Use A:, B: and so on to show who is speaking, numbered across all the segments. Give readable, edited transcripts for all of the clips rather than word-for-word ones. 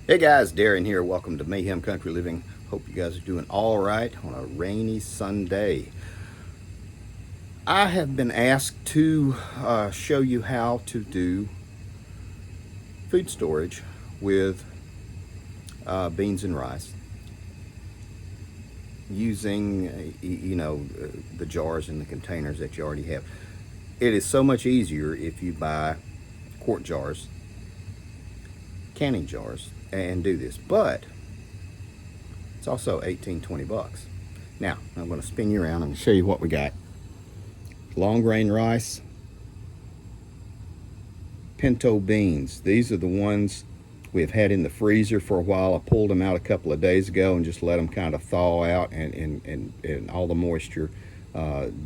A: Hey guys, Darren here. Welcome to Mayhem Country Living. Hope you guys are doing all right on a rainy Sunday. I have been asked to show you how to do food storage with beans and rice using, the jars and the containers that you already have. It is so much easier if you buy quart jars, canning jars, and do this. But it's also 18-20 bucks. Now, I'm going to spin you around and show you what we got. Long grain rice, pinto beans. These are the ones we've had in the freezer for a while. I pulled them out a couple of days ago and just let them kind of thaw out and all the moisture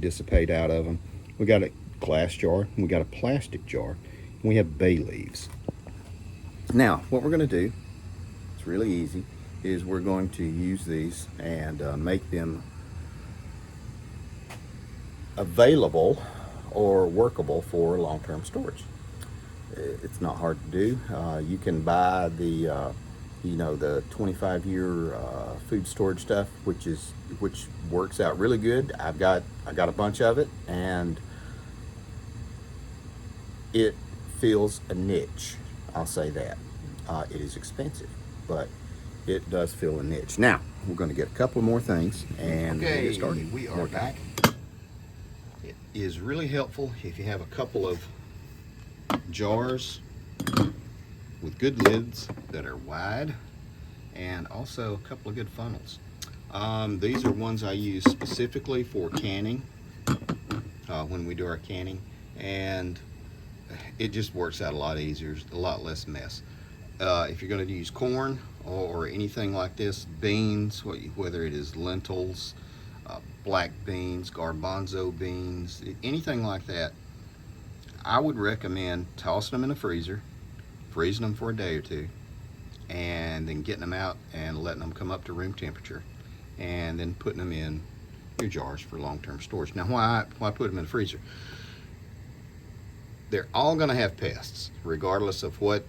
A: dissipate out of them. We got a glass jar, and we got a plastic jar, and we have bay leaves. Now, what we're going to do, it's really easy, is we're going to use these and make them available or workable for long-term storage. It's not hard to do. You can buy the the 25-year food storage stuff, which works out really good. I got a bunch of it, and it fills a niche. I'll say that. It is expensive, but it does fill a niche. Now we're going to get a couple more things and we'll get started.
B: We are back. It is really helpful if you have a couple of jars with good lids that are wide, and also a couple of good funnels. These are ones I use specifically for canning when we do our canning, and it just works out a lot easier, a lot less mess. If you're going to use corn or anything like this, beans, whether it is lentils, black beans, garbanzo beans, anything like that, I would recommend tossing them in the freezer, freezing them for a day or two, and then getting them out and letting them come up to room temperature, and then putting them in your jars for long-term storage. Now, why put them in the freezer? They're all going to have pests, regardless of whatever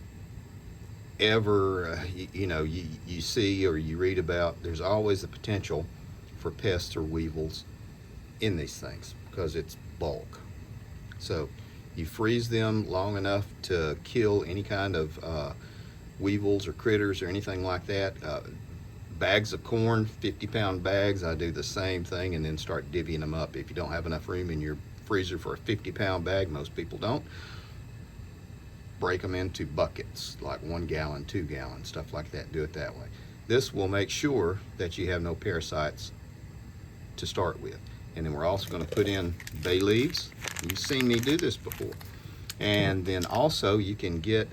B: you see or you read about. There's always the potential for pests or weevils in these things because it's bulk. So you freeze them long enough to kill any kind of weevils or critters or anything like that. Bags of corn, 50-pound bags, I do the same thing, and then start divvying them up. If you don't have enough room in your freezer for a 50-pound bag, most people don't, break them into buckets, like 1 gallon, 2 gallon, stuff like that. Do it that way. This will make sure that you have no parasites to start with. And then we're also going to put in bay leaves. You've seen me do this before. And then also you can get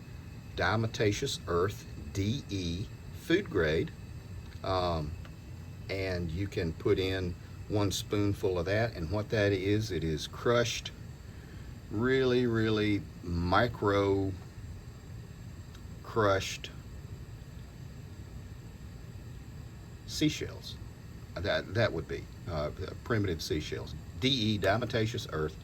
B: diatomaceous earth, DE, food grade, and you can put in 1 spoonful of that. And what that is, it is crushed, really micro crushed seashells. That would be primitive seashells. DE, diatomaceous earth,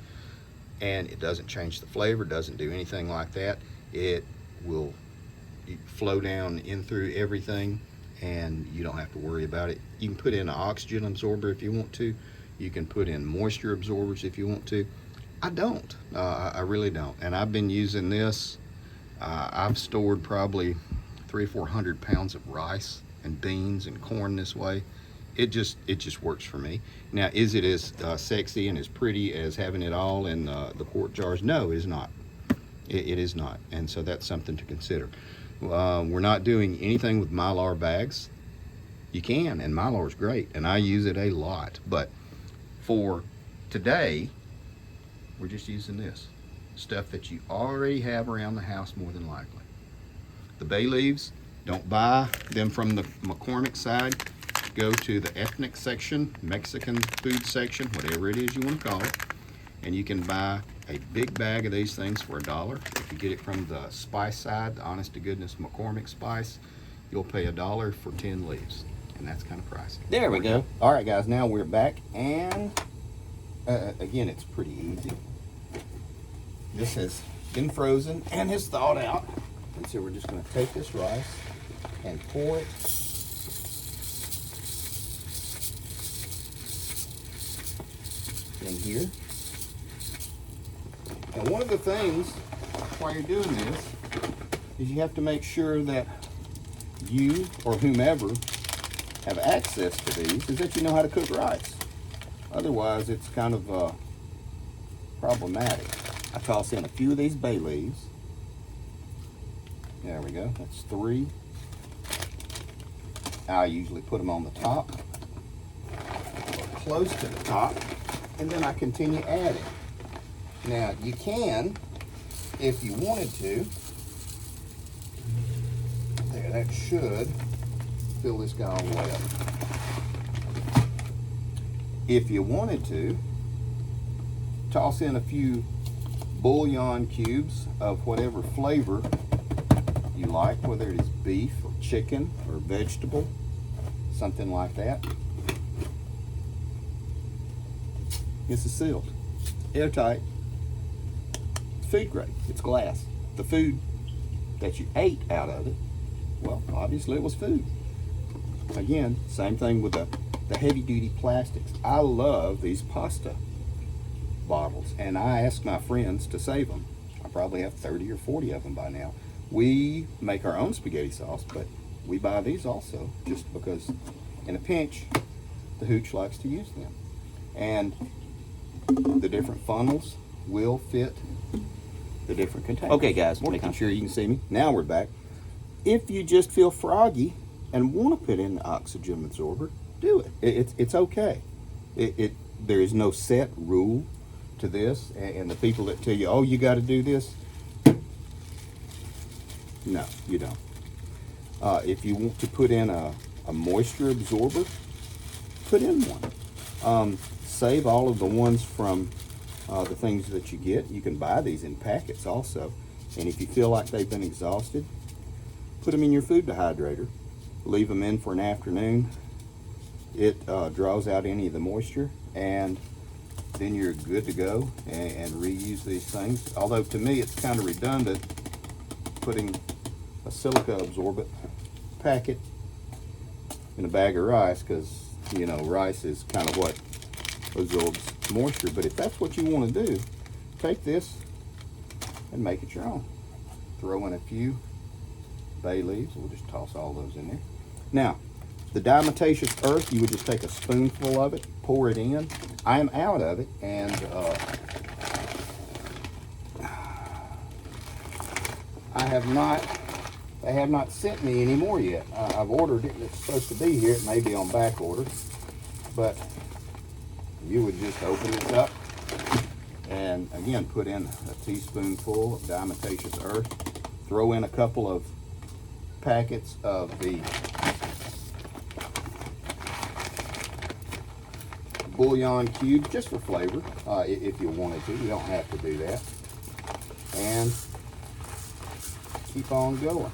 B: and it doesn't change the flavor, doesn't do anything like that. It will flow down in through everything, and you don't have to worry about it. You can put in an oxygen absorber if you want to. You can put in moisture absorbers if you want to. I don't. I really don't. And I've been using this. I've stored probably 300 or 400 pounds of rice and beans and corn this way. It just works for me. Now, is it as sexy and as pretty as having it all in the quart jars? No, it is not. It is not. And so that's something to consider. We're not doing anything with Mylar bags. You can, and Mylar is great, and I use it a lot. But for today, we're just using this stuff that you already have around the house, more than likely. The bay leaves, don't buy them from the McCormick side. Go to the ethnic section, Mexican food section, whatever it is you want to call it, and you can buy a big bag of these things for $1. If you get it from the spice side, the honest to goodness McCormick spice, you'll pay $1 for 10 leaves, and that's kind of pricey.
A: There we go. All right, guys, now we're back, and again, it's pretty easy. This has been frozen and has thawed out, and so we're just going to take this rice and pour it in here. And one of the things while you're doing this is you have to make sure that you or whomever have access to these is that you know how to cook rice. Otherwise, it's kind of problematic. I toss in a few of these bay leaves. There we go, that's 3. I usually put them on the top, close to the top, and then I continue adding. Now, you can, if you wanted to, there, that should fill this guy all the way up. If you wanted to, toss in a few bouillon cubes of whatever flavor you like, whether it is beef or chicken or vegetable, something like that. This is sealed, airtight, food grade, it's glass. The food that you ate out of it, well, obviously it was food. Again, same thing with the heavy duty plastics. I love these pasta bottles, and I ask my friends to save them. I probably have 30 or 40 of them by now. We make our own spaghetti sauce, but we buy these also just because in a pinch the hooch likes to use them. And the different funnels will fit the different containers. Okay guys, making sure you can see me. Now we're back. If you just feel froggy and want to put in the oxygen absorber, do it. It's okay. There is no set rule to this, and the people that tell you, oh, you got to do this, no, you don't. If you want to put in a moisture absorber, put in one. Save all of the ones from the things that you get. You can buy these in packets also, and if you feel like they've been exhausted, put them in your food dehydrator. Leave them in for an afternoon. It draws out any of the moisture, and then you're good to go and reuse these things. Although to me it's kind of redundant putting a silica absorbent packet in a bag of rice, because you know rice is kind of what absorbs moisture. But if that's what you want to do, take this and make it your own. Throw in a few bay leaves. We'll just toss all those in there. Now, the diatomaceous earth, you would just take a spoonful of it, pour it in. I am out of it, and they have not sent me any more yet. I've ordered it, and it's supposed to be here. It may be on back order, but you would just open this up and again put in a teaspoonful of diatomaceous earth. Throw in a couple of packets of the bouillon cube, just for flavor, if you wanted to. You don't have to do that. And keep on going.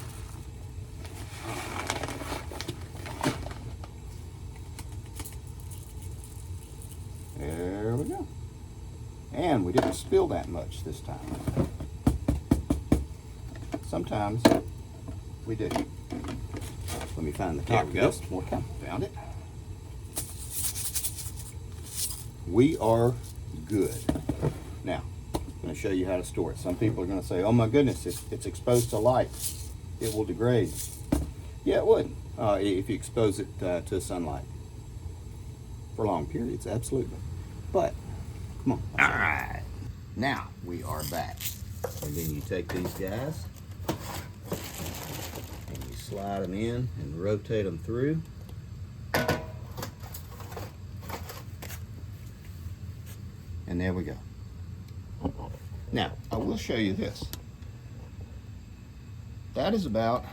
A: There we go. And we didn't spill that much this time. Sometimes we do. Let me find the top of this. More time. Found it. We are good. Now, I'm going to show you how to store it. Some people are going to say, oh my goodness, it's exposed to light. It will degrade. Yeah, it would, if you expose it to sunlight for long periods, absolutely. But, come on. All right. Now, we are back. And then you take these guys and you slide them in and rotate them through. And there we go. Now, I will show you this. That is about,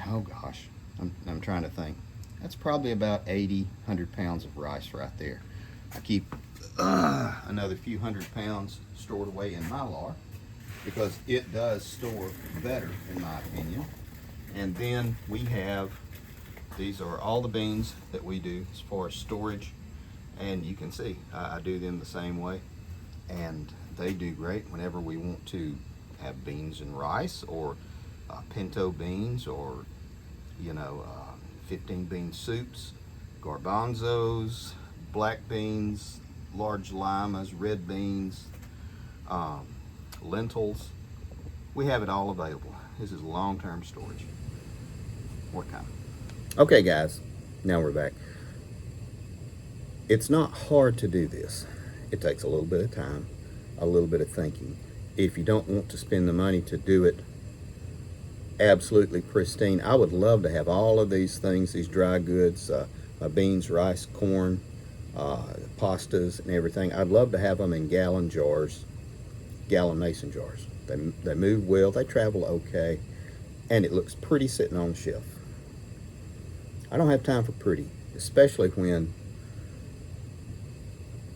A: oh gosh, I'm trying to think. That's probably about 80, 100 pounds of rice right there. I keep another few 100 pounds stored away in Mylar because it does store better, in my opinion. And then we have, these are all the beans that we do as far as storage. And you can see, I do them the same way, and they do great whenever we want to have beans and rice, or
B: pinto beans, or 15 bean soups, garbanzos, black beans, large limas, red beans, um, lentils. We have it all available. This is long-term storage. What kind?
A: Okay, guys, now we're back. It's not hard to do this. It takes a little bit of time, a little bit of thinking. If you don't want to spend the money to do it absolutely pristine, I would love to have all of these things, these dry goods, beans, rice, corn, pastas, and everything. I'd love to have them in gallon jars, gallon mason jars. They move well, they travel okay, and it looks pretty sitting on the shelf. I don't have time for pretty, especially when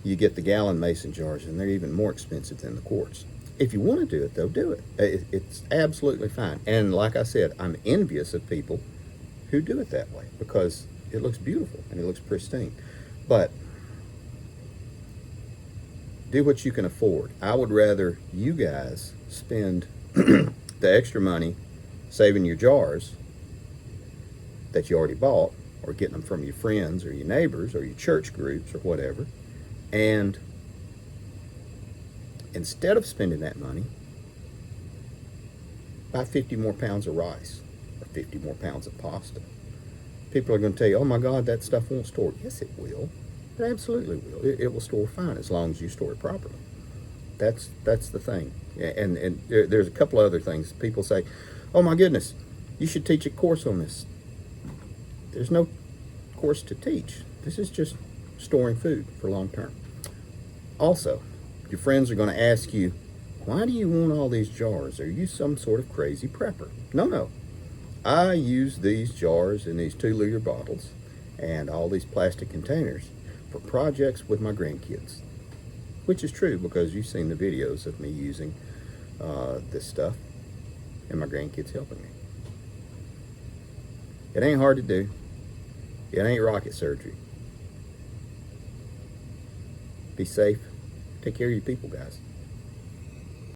A: you get the gallon mason jars, and they're even more expensive than the quarts. If you want to do it, though, do it. It's absolutely fine. And like I said, I'm envious of people who do it that way, because it looks beautiful and it looks pristine. But do what you can afford. I would rather you guys spend the extra money saving your jars that you already bought, or getting them from your friends or your neighbors or your church groups or whatever, and instead of spending that money, buy 50 more pounds of rice or 50 more pounds of pasta. People are going to tell you, oh my God, that stuff won't store. Yes, it will. It absolutely will. It will store fine as long as you store it properly. That's the thing. And there's a couple other things. People say, oh my goodness, you should teach a course on this. There's no course to teach. This is just storing food for long term. Also, your friends are going to ask you, why do you want all these jars? Are you some sort of crazy prepper? No. I use these jars in these 2-liter bottles and all these plastic containers for projects with my grandkids. Which is true, because you've seen the videos of me using this stuff and my grandkids helping me. It ain't hard to do. It ain't rocket surgery. Be safe. Take care of your people, guys.